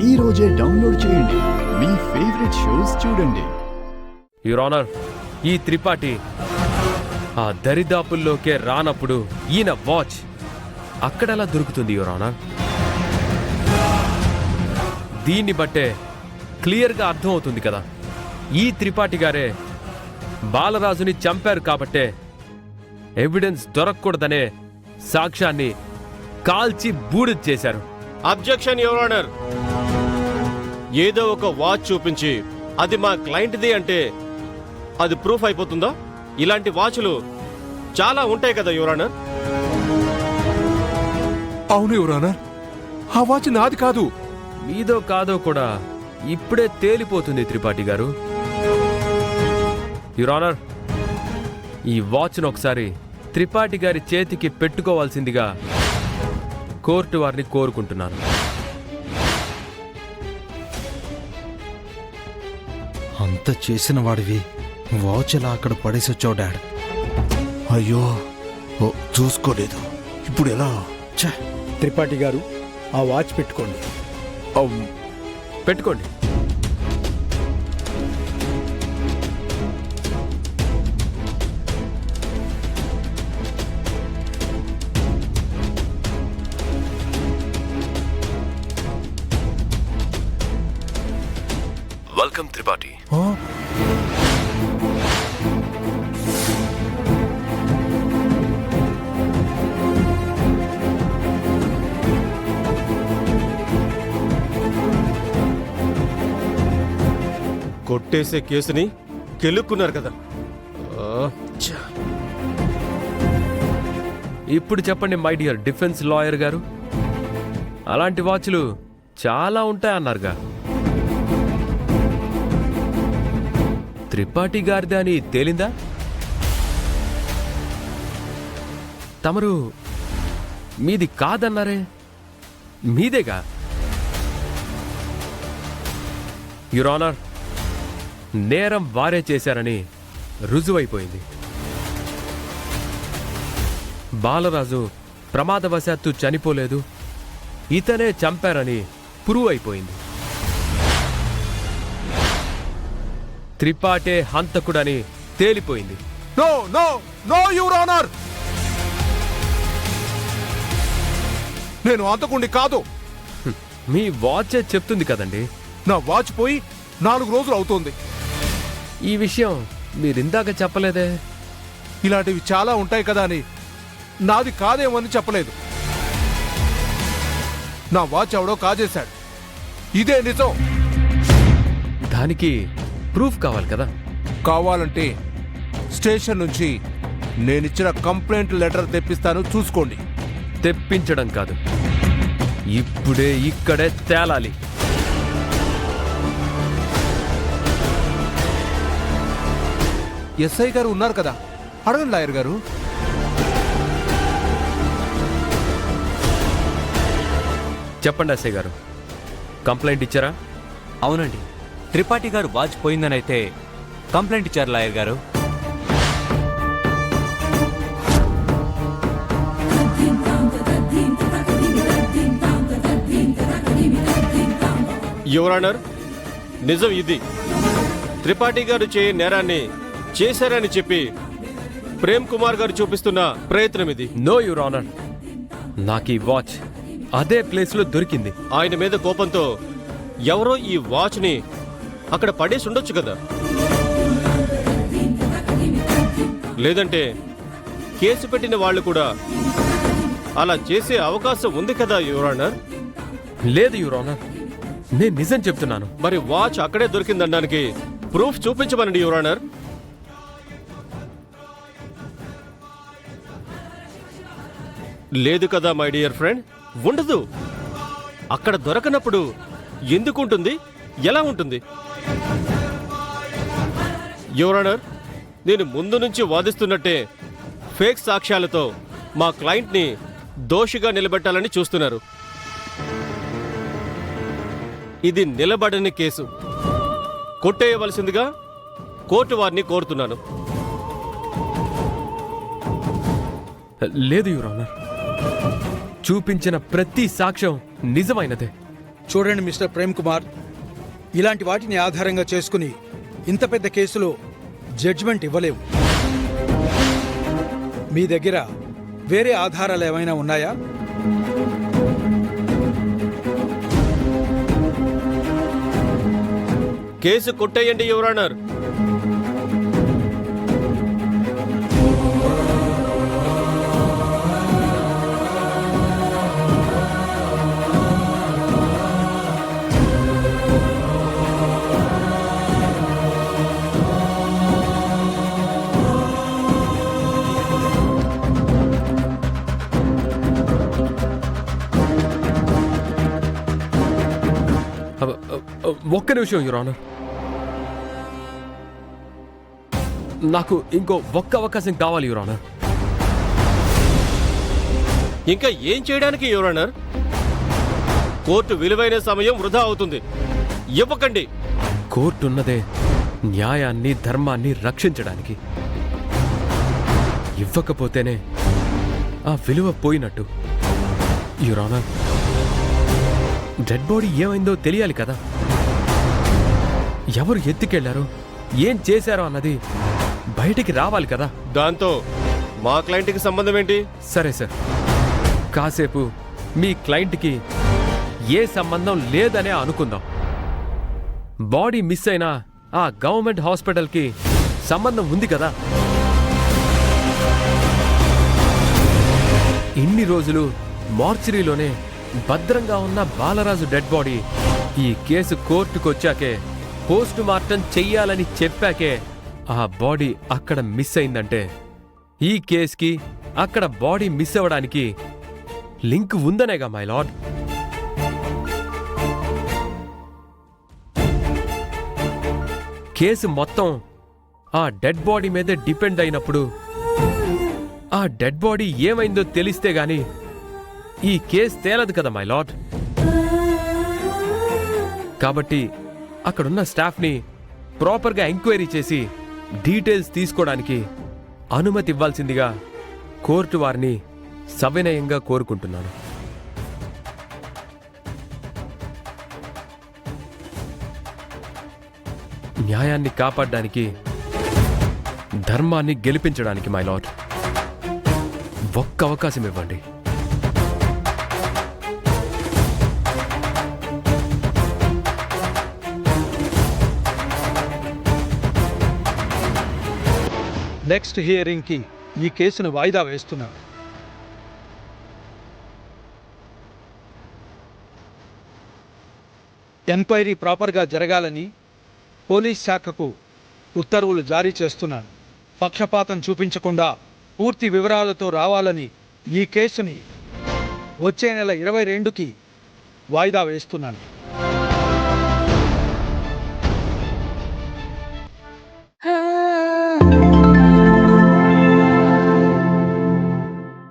ఈ రోజే డౌన్లోడ్ చేయండి. మీ ఫేవరెట్ షోస్ చూడండి. యువర్ ఆనర్, ఈ త్రిపాఠి ఆ దరిదాపుల్లోకే రానప్పుడు ఈయన వాచ్ అక్కడెలా దొరుకుతుంది యువర్ ఆనర్? దీన్ని బట్టే క్లియర్గా అర్థమవుతుంది కదా, ఈ త్రిపాఠి గారే బాలరాజుని చంపారు కాబట్టే ఎవిడెన్స్ దొరకకూడదనే సాక్ష్యాన్ని కాల్చి బూడిద చేశారు. Objection your honour. ఏదో ఒక వాచ్ చూపించి అది మా క్లయింట్ది అంటే అది ప్రూఫ్ అయిపోతుందా? ఇలాంటి వాచ్లు చాలా ఉంటాయి కదా యువర్ ఆనర్. అవును యువర్ ఆనర్, ఆ వాచ్ నాది కాదు. మీదో కాదో కూడా ఇప్పుడే తేలిపోతుంది త్రిపాఠి గారు. యువర్ ఆనర్, ఈ వాచ్ను ఒకసారి త్రిపాఠి గారి చేతికి పెట్టుకోవాల్సిందిగా కోర్టు వారిని కోరుకుంటున్నాను. అంత చేసిన వాడివి వాచ్ ఎలా అక్కడ పడేసొచ్చావు డాడ్? అయ్యో, చూసుకోలేదు. ఇప్పుడు ఎలా? త్రిపాఠి గారు, ఆ వాచ్ పెట్టుకోండి. పెట్టుకోండి. వెల్కమ్ త్రిపాఠి. కొట్టేసే కేసుని కెలుక్కున్నారు కదా. ఇప్పుడు చెప్పండి మై డియర్ డిఫెన్స్ లాయర్ గారు, అలాంటి వాచ్లు చాలా ఉంటాయన్నారుగా, త్రిపాఠి గారిది అని తేలిందా? తమరు మీది కాదన్నారే, మీదేగా? యువర్ ఆనర్, నేరం వారే చేశారని రుజువైపోయింది. బాలరాజు ప్రమాదవశాత్తు చనిపోలేదు, ఇతనే చంపారని ప్రూవ్ అయిపోయింది. త్రిపాఠే హంతకుడని తేలిపోయింది. No no no your honour, నేను అంతకుండి కాదు. మీ వాచే చెప్తుంది కదండి. నా వాచ్ పోయి 4 రోజులు అవుతుంది. ఈ విషయం మీరిందాక చెప్పలేదే. ఇలాంటివి చాలా ఉంటాయి కదా అని నాది కాదేమని చెప్పలేదు. నా వాచ్ ఎవడో కాజేశాడు, ఇదే నిజం. దానికి ప్రూఫ్ కావాలి కదా. కావాలంటే స్టేషన్ నుంచి నేనిచ్చిన కంప్లైంట్ లెటర్ తెప్పిస్తాను, చూసుకోండి. తెప్పించడం కాదు, ఇప్పుడే ఇక్కడే తేలాలి. ఎస్ఐ గారు ఉన్నారు కదా, అడగండి లాయర్ గారు. చెప్పండి ఎస్ఐ గారు, కంప్లైంట్ ఇచ్చారా? అవునండి, త్రిపాఠి గారు వాచ్ పోయిందని అయితే కంప్లైంట్ ఇచ్చారు లాయర్ గారు. యువర్ ఆనర్, నిజం ఇది. త్రిపాఠి గారు చేయ నేరాన్ని చేశారని చెప్పి ప్రేమ్ కుమార్ గారు చూపిస్తున్న ప్రయత్నం ఇది. నో యువర్ ఆనర్, నాకు ఈ వాచ్ అదే ప్లేస్లో దొరికింది. ఆయన మీద కోపంతో ఎవరో ఈ వాచ్ని అక్కడ పడేసి ఉండొచ్చు కదా. లేదంటే కేసు పెట్టిన వాళ్ళు కూడా అలా చేసే అవకాశం ఉంది కదా యువర్ ఆనర్. లేదు యువర్ ఆనర్, నేను నిజం చెప్తున్నాను. మరి వాచ్ అక్కడే దొరికిందనడానికి ప్రూఫ్ చూపించమనండి యువర్ ఆనర్. లేదు కదా మై డియర్ ఫ్రెండ్, ఉండదు. అక్కడ దొరకనప్పుడు ఎందుకుంటుంది, ఎలా ఉంటుంది? యువర్ ఆనర్, నేను ముందు నుంచి వాదిస్తున్నట్టే ఫేక్ సాక్ష్యాలతో మా క్లయింట్ని దోషిగా నిలబెట్టాలని చూస్తున్నారు. ఇది నిలబడని కేసు, కొట్టేయవలసిందిగా కోర్టు వారిని కోరుతున్నాను. లేదు యువర్ ఆనర్, చూపించిన ప్రతి సాక్ష్యం నిజమైనదే. చూడండి మిస్టర్ ప్రేమ్ కుమార్, ఇలాంటి వాటిని ఆధారంగా చేసుకుని ఇంత పెద్ద కేసులో జడ్జిమెంట్ ఇవ్వలేము. మీ దగ్గర వేరే ఆధారాలు ఏమైనా ఉన్నాయా? కేసు కొట్టేయండి యువర్ ఆనర్. ఒక్క నిమిషం యువర్ ఆనర్. నాకు ఇంకో ఒక్క అవకాశం కావాలి యువర్ ఆనర్. ఇంకా ఏం చేయడానికి యువర్ ఆనర్? కోర్టు విలువైన సమయం వృధా అవుతుంది. ఇవ్వకండి. కోర్టు ఉన్నదే న్యాయాన్ని ధర్మాన్ని రక్షించడానికి. ఇవ్వకపోతేనే ఆ విలువ పోయినట్టు. యువర్ ఆనర్, డెడ్ బాడీ ఏమైందో తెలియాలి కదా. ఎవరు ఎత్తుకెళ్లారో ఏం చేశారో అన్నది బయటికి రావాలి కదా. దాంతో మా క్లయింట్కి సంబంధం ఏంటి? సరే సార్, కాసేపు మీ క్లయింట్కి ఏ సంబంధం లేదనే అనుకుందాం. బాడీ మిస్ అయిన ఆ గవర్నమెంట్ హాస్పిటల్కి సంబంధం ఉంది కదా. ఇన్ని రోజులు మార్చరీలోనే భద్రంగా ఉన్న బాలరాజు డెడ్ బాడీ ఈ కేసు కోర్టుకొచ్చాకే పోస్ట్ మార్టం చెయ్యాలని చెప్పాకే ఆ బాడీ అక్కడ మిస్ అయిందంటే ఈ కేసుకి అక్కడ బాడీ మిస్ అవ్వడానికి లింక్ ఉందనేగా మై లార్డ్. కేసు మొత్తం ఆ డెడ్ బాడీ మీదే డిపెండ్ అయినప్పుడు ఆ డెడ్ బాడీ ఏమైందో తెలిస్తే గాని ఈ కేసు తేలదు కదా మై లార్డ్. కాబట్టి అక్కడున్న స్టాఫ్ని ప్రాపర్గా ఎంక్వైరీ చేసి డీటెయిల్స్ తీసుకోవడానికి అనుమతి ఇవ్వాల్సిందిగా కోర్టు వారిని సవినయంగా కోరుకుంటున్నాను. న్యాయాన్ని కాపాడడానికి, ధర్మాన్ని గెలిపించడానికి మై లార్డ్ ఒక్క అవకాశం ఇవ్వండి. నెక్స్ట్ హియరింగ్కి ఈ కేసును వాయిదా వేస్తున్నా. ఎంక్వైరీ ప్రాపర్గా జరగాలని పోలీస్ శాఖకు ఉత్తర్వులు జారీ చేస్తున్నాను. పక్షపాతం చూపించకుండా పూర్తి వివరాలతో రావాలని ఈ కేసుని వచ్చే నెల 22కి వాయిదా వేస్తున్నాను. Ah